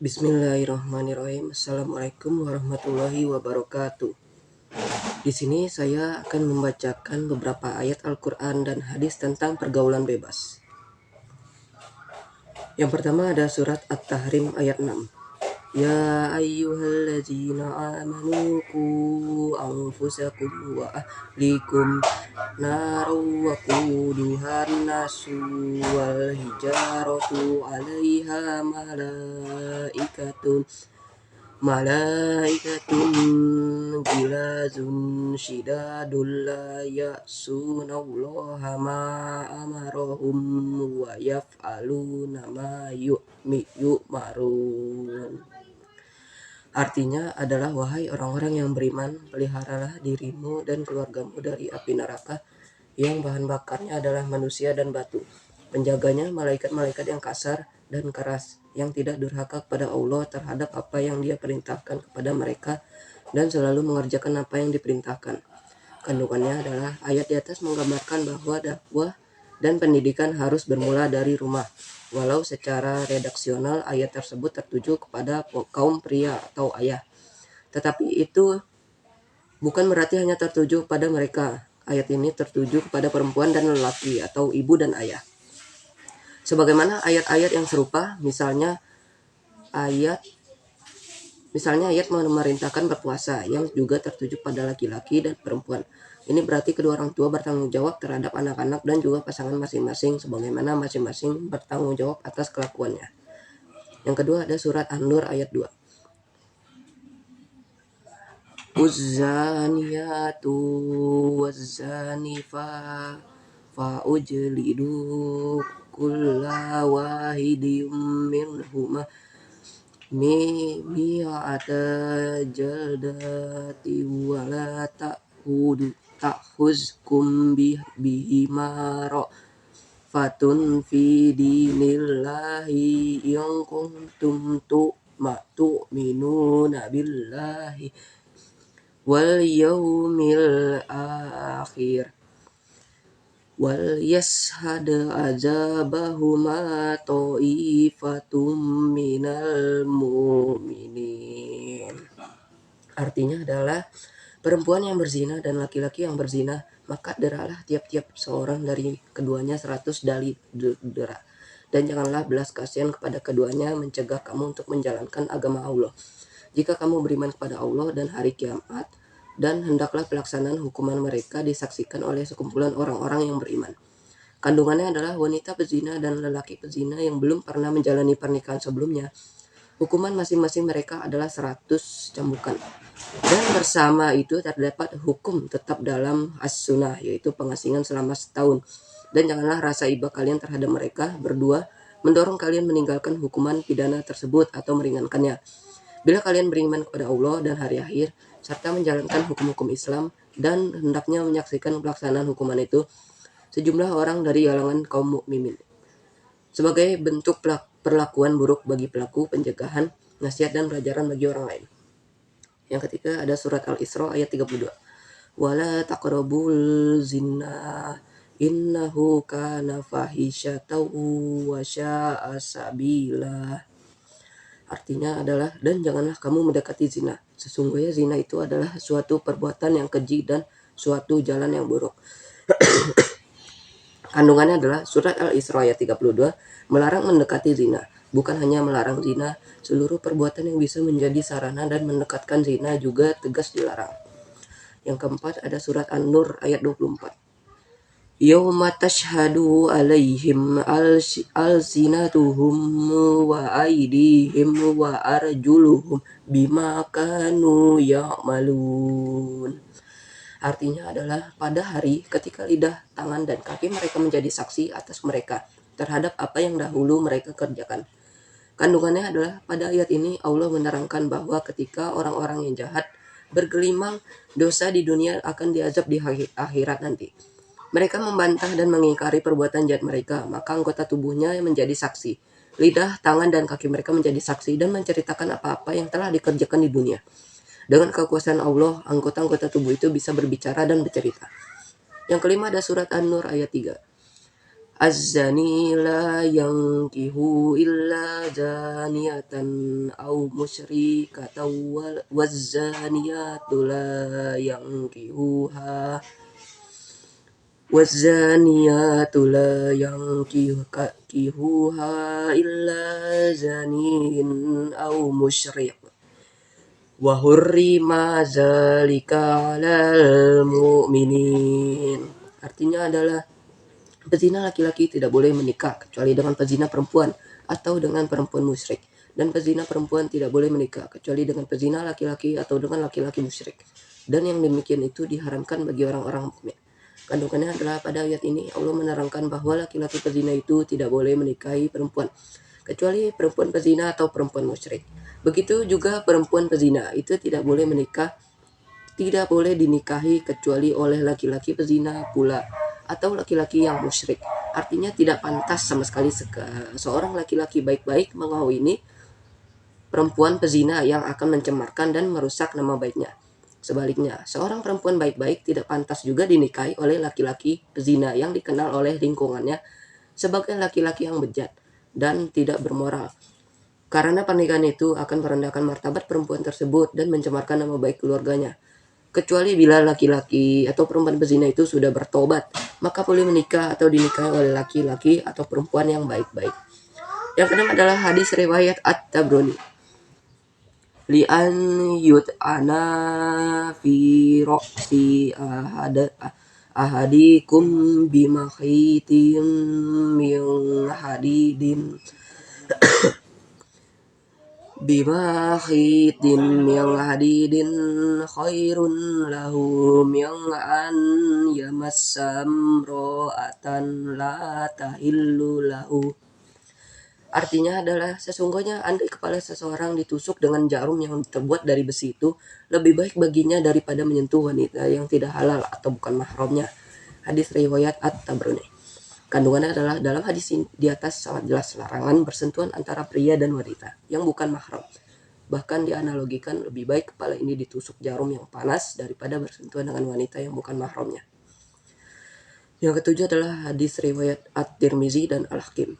Bismillahirrahmanirrahim. Assalamualaikum warahmatullahi wabarakatuh. Di sini saya akan membacakan beberapa ayat Al-Quran dan hadis tentang pergaulan bebas. Yang pertama ada surat At-Tahrim ayat 6. Ya ayyuhalladzina amanu qu anfusakum wa ahlikum naru wa quduhan nasu wal hijaratu 'alaiha malaikatun gilazun syidadul la ya'sunallaha ma amarahum wa yaf'aluna ma yu'marun. Artinya adalah, wahai orang-orang yang beriman, peliharalah dirimu dan keluargamu dari api neraka yang bahan bakarnya adalah manusia dan batu. Penjaganya malaikat-malaikat yang kasar dan keras, yang tidak durhaka kepada Allah terhadap apa yang Dia perintahkan kepada mereka dan selalu mengerjakan apa yang diperintahkan. Kandungannya adalah ayat di atas menggambarkan bahwa dakwah dan pendidikan harus bermula dari rumah. Walau secara redaksional ayat tersebut tertuju kepada kaum pria atau ayah, tetapi itu bukan berarti hanya tertuju pada mereka. Ayat ini tertuju kepada perempuan dan lelaki atau ibu dan ayah. Sebagaimana ayat-ayat yang serupa, misalnya ayat memerintahkan berpuasa yang juga tertuju pada laki-laki dan perempuan. Ini berarti kedua orang tua bertanggung jawab terhadap anak-anak dan juga pasangan masing-masing, sebagaimana masing-masing bertanggung jawab atas kelakuannya. Yang kedua ada surat An-Nur ayat 2. Uzzaniyatu wazzani fa'ujlidu kulla wahidin minhuma mi'ata jaldati wala ta'khuzkum bihima ra'fatun fi dinillahi in kuntum tu'minuna billahi wal yaumil akhir wal yashhad azabahuma ta'ifatum minal mu'minin. Artinya adalah, perempuan yang berzina dan laki-laki yang berzina, maka deralah tiap-tiap seorang dari keduanya 100 dali dera, dan janganlah belas kasihan kepada keduanya mencegah kamu untuk menjalankan agama Allah. Jika kamu beriman kepada Allah dan hari kiamat, dan hendaklah pelaksanaan hukuman mereka disaksikan oleh sekumpulan orang-orang yang beriman. Kandungannya adalah wanita pezina dan lelaki pezina yang belum pernah menjalani pernikahan sebelumnya, hukuman masing-masing mereka adalah 100 cambukan. Dan bersama itu terdapat hukum tetap dalam as-sunnah, yaitu pengasingan selama setahun. Dan janganlah rasa iba kalian terhadap mereka berdua mendorong kalian meninggalkan hukuman pidana tersebut atau meringankannya. Bila kalian beriman kepada Allah dan hari akhir, serta menjalankan hukum-hukum Islam, dan hendaknya menyaksikan pelaksanaan hukuman itu, sejumlah orang dari kalangan kaum mukminin, sebagai bentuk perlakuan buruk bagi pelaku, pencegahan, nasihat, dan pelajaran bagi orang lain. Yang ketiga ada surat Al-Isra ayat 32. Wala taqrabul zina innahu kana fahisyatan wa sya'a sabila. Artinya adalah, dan janganlah kamu mendekati zina. Sesungguhnya zina itu adalah suatu perbuatan yang keji dan suatu jalan yang buruk. Kandungannya adalah surat Al-Isra ayat 32 melarang mendekati zina. Bukan hanya melarang zina, seluruh perbuatan yang bisa menjadi sarana dan mendekatkan zina juga tegas dilarang. Yang keempat ada surat An-Nur ayat 24. Yauma tashhadu alaihim alsinatuhum wa aydihim wa arjuluhum bima kanu ya'malun. Artinya adalah, pada hari ketika lidah, tangan, dan kaki mereka menjadi saksi atas mereka terhadap apa yang dahulu mereka kerjakan. Kandungannya adalah, pada ayat ini Allah menerangkan bahwa ketika orang-orang yang jahat bergelimang dosa di dunia akan diazab di akhirat nanti. Mereka membantah dan mengingkari perbuatan jahat mereka, maka anggota tubuhnya menjadi saksi. Lidah, tangan, dan kaki mereka menjadi saksi dan menceritakan apa-apa yang telah dikerjakan di dunia. Dengan kekuasaan Allah, anggota-anggota tubuh itu bisa berbicara dan bercerita. Yang kelima ada surat An-Nur ayat 3. Az-zani la yankihu illa zaniyatan aw musyrikatan waz-zaniyatu la yankihuha illa zanin aw musyrik wa hurrima zalika 'alal mu'minin. Artinya adalah pezina laki-laki tidak boleh menikah kecuali dengan pezina perempuan atau dengan perempuan musyrik, dan pezina perempuan tidak boleh menikah kecuali dengan pezina laki-laki atau dengan laki-laki musyrik, dan yang demikian itu diharamkan bagi orang-orang mukmin. Kandungannya adalah pada ayat ini Allah menerangkan bahwa laki-laki pezina itu tidak boleh menikahi perempuan kecuali perempuan pezina atau perempuan musyrik. Begitu juga perempuan pezina itu tidak boleh dinikahi kecuali oleh laki-laki pezina pula atau laki-laki yang musyrik. Artinya tidak pantas sama sekali seorang laki-laki baik-baik mengawini perempuan pezina yang akan mencemarkan dan merusak nama baiknya. Sebaliknya, seorang perempuan baik-baik tidak pantas juga dinikahi oleh laki-laki pezina yang dikenal oleh lingkungannya sebagai laki-laki yang bejat dan tidak bermoral. Karena pernikahan itu akan merendahkan martabat perempuan tersebut dan mencemarkan nama baik keluarganya. Kecuali bila laki-laki atau perempuan pezina itu sudah bertobat, maka boleh menikah atau dinikahi oleh laki-laki atau perempuan yang baik-baik. Yang kedua adalah hadis riwayat At-Tabrani. Li'an yut'ana fi ra'si ahadikum bimakhitin min hadidin khairun lahu min an yamassa imra'atan la tahillu lahu. Artinya adalah sesungguhnya andai kepala seseorang ditusuk dengan jarum yang terbuat dari besi itu lebih baik baginya daripada menyentuh wanita yang tidak halal atau bukan mahramnya. Hadis riwayat At-Tabrani. Kandungannya adalah dalam hadis di atas sangat jelas larangan bersentuhan antara pria dan wanita yang bukan mahram. Bahkan dianalogikan lebih baik kepala ini ditusuk jarum yang panas daripada bersentuhan dengan wanita yang bukan mahramnya. Yang ketujuh adalah hadis riwayat At-Tirmizi dan Al-Hakim.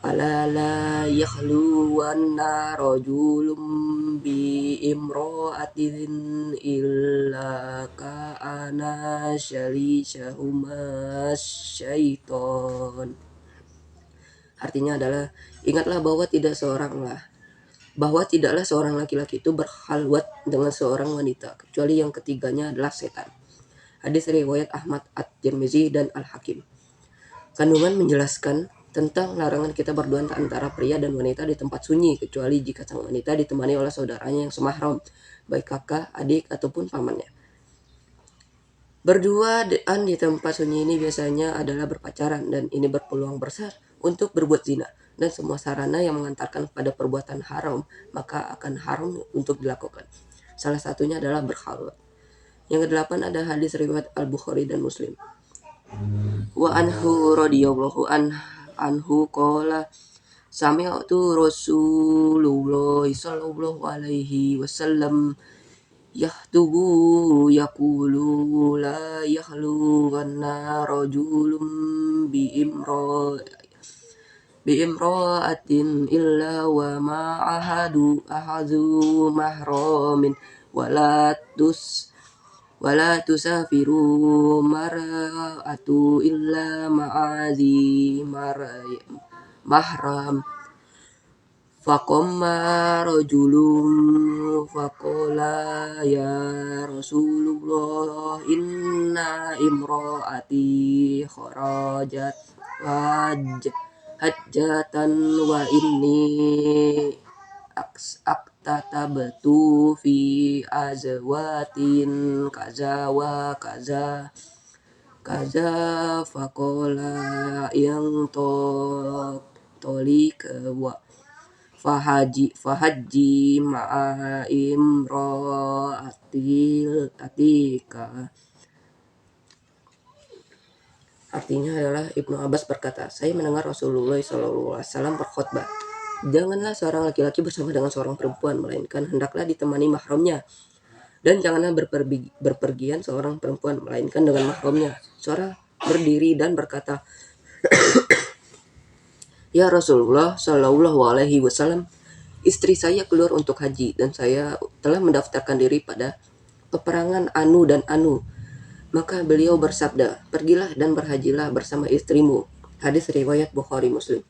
Ala la yakhluwanna rajulun bi imra'atin illa ka'ana syalisahuma syaiton. Artinya adalah ingatlah bahwa tidaklah seorang laki-laki itu berkhalwat dengan seorang wanita kecuali yang ketiganya adalah setan. Hadis riwayat Ahmad, At-Tirmizi dan Al-Hakim. Kandungan menjelaskan tentang larangan kita berduaan antara pria dan wanita di tempat sunyi kecuali jika sang wanita ditemani oleh saudaranya yang semahram, baik kakak, adik ataupun pamannya. Berduaan di tempat sunyi ini biasanya adalah berpacaran dan ini berpeluang besar untuk berbuat zina, dan semua sarana yang mengantarkan pada perbuatan haram maka akan haram untuk dilakukan. Salah satunya adalah berkhalwat. Yang kedelapan ada hadis riwayat Al-Bukhari dan Muslim. Wa anhu radhiyallahu anhu qala sami'tu Rasulullah sallallahu alaihi wasallam yahtubu yaqulu la yakhluwanna rajulun bi imra'atin illa wa ma'ahadu mahramin wala tusafiru mar'atu illa ma'azi mahram. Faqamma rajulun faqala ya Rasulullah inna imra'ati kharajat hajjatan wa inni aktatabtu fi azwatin kaza wa kaza faqala yang tolik wa fahaji ma'a imra'atil atika. Artinya adalah Ibnu Abbas berkata, saya mendengar Rasulullah SAW berkhutbah, janganlah seorang laki-laki bersama dengan seorang perempuan, melainkan hendaklah ditemani mahramnya. Dan janganlah berpergian seorang perempuan, melainkan dengan mahramnya. Seorang berdiri dan berkata, Ya Rasulullah Shallallahu Alaihi Wasallam, istri saya keluar untuk haji dan saya telah mendaftarkan diri pada peperangan Anu dan Anu. Maka beliau bersabda, pergilah dan berhajilah bersama istrimu. Hadis riwayat Bukhari Muslim.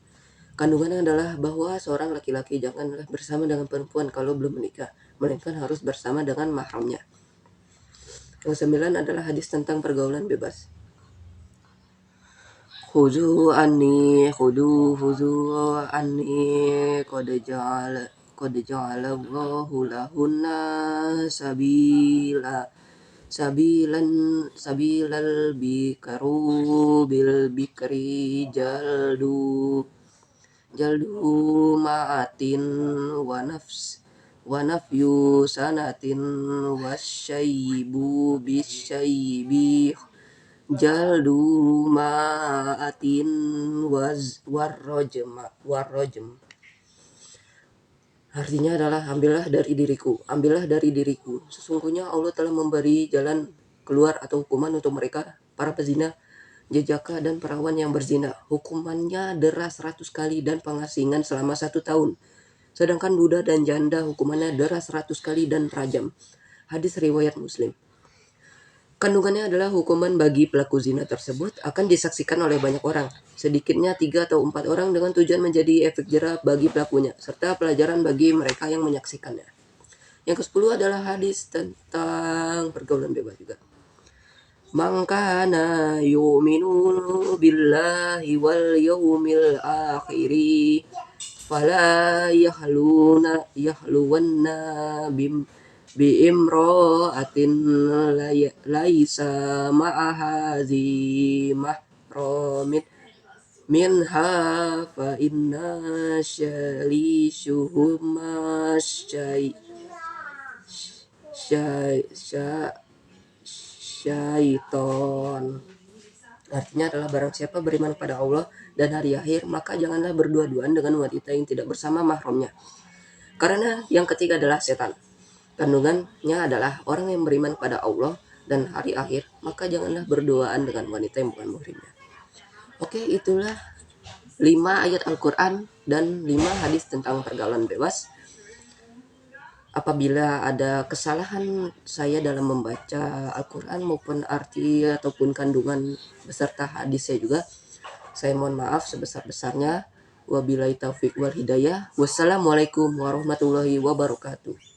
Kandungannya adalah bahwa seorang laki-laki janganlah bersama dengan perempuan kalau belum menikah, melainkan harus bersama dengan mahramnya. Yang 9 adalah hadis tentang pergaulan bebas. Khuzu anni qad ja'alallahu lahunna sabilal bikaru bil bikri jaldu ma'atin wa nafyu sanatin wasyaibu bisyaibi jaldu ma'atin warrojm. Artinya adalah ambillah dari diriku. Sesungguhnya Allah telah memberi jalan keluar atau hukuman untuk mereka, para pezina, jejaka dan perawan yang berzina. Hukumannya deras 100 kali dan pengasingan selama 1 tahun. Sedangkan duda dan janda hukumannya deras 100 kali dan rajam. Hadis riwayat Muslim. Kandungannya adalah hukuman bagi pelaku zina tersebut akan disaksikan oleh banyak orang, sedikitnya 3 atau 4 orang dengan tujuan menjadi efek jerah bagi pelakunya, serta pelajaran bagi mereka yang menyaksikannya. Yang ke-10 adalah hadis tentang pergaulan bebas juga. Man kana yu'minu billahi wal yawmil akhiri fala yahluwanna biimra'atin laisa ma'aha zi mahramin minha fa inna syalishuhuma syaiton. Artinya adalah barang siapa beriman pada Allah dan hari akhir, maka janganlah berdua-duaan dengan wanita yang tidak bersama mahramnya. Karena yang ketiga adalah setan. Kandungannya adalah orang yang beriman pada Allah dan hari akhir, maka janganlah berduaan dengan wanita yang bukan muhrimnya. Oke, itulah 5 ayat Al-Quran dan 5 hadis tentang pergaulan bebas. Apabila ada kesalahan saya dalam membaca Al-Quran maupun arti ataupun kandungan beserta hadisnya juga, saya mohon maaf sebesar-besarnya. Wabillahi taufiq wal hidayah. Wassalamualaikum warahmatullahi wabarakatuh.